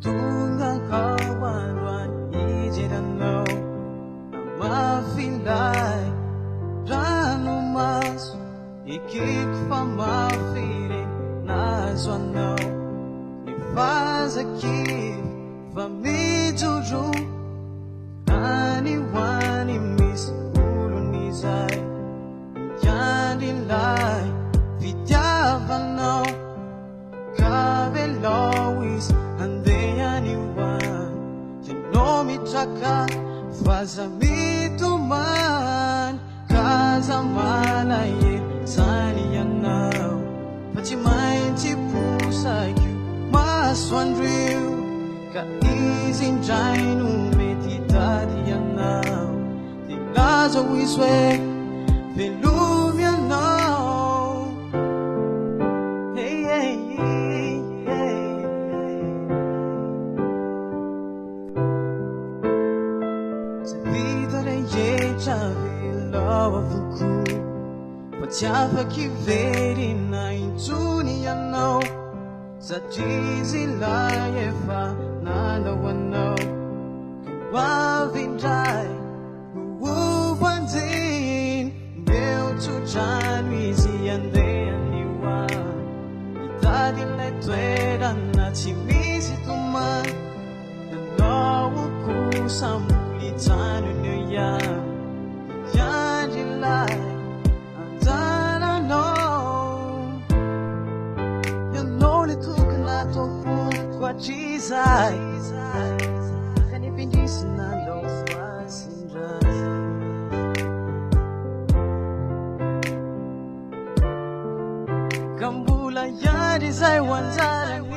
Tungang kawanwan ijedano mafilay rano mas ikikfamafire nazwano ifazaki famijuru aniwani misulunizay yandilay vidyavano kabelowis andeyaniwan yanomitraka fazamituman kazamalaye saniyanao pachimaintipusayu maswandriu kaizinjainu meditadiyanao tilazowiswe velumianao hey, hey, hey, hey. Vidare yechavilawavuku Pachafakivery na intunianao Sajizilayefa nanawanao Kuwavindai uwanzin Meutujanwizi yandeaniwa Itadiletwera na chimizi tuman Nanawakusamu Tanunaya Yandilay Antanano Yanoni tukanato kwa jizay Kanipindisi nalo wasindray Kambula yadi zay wanzarani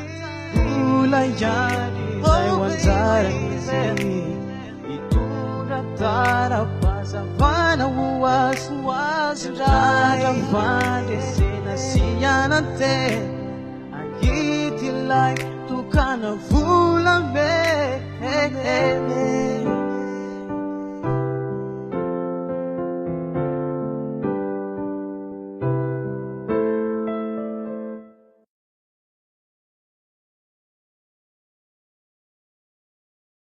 Bula yadi zay wanzarani Tara pazavana uwas Raya vande sena siyanante Agitilay tukana vulame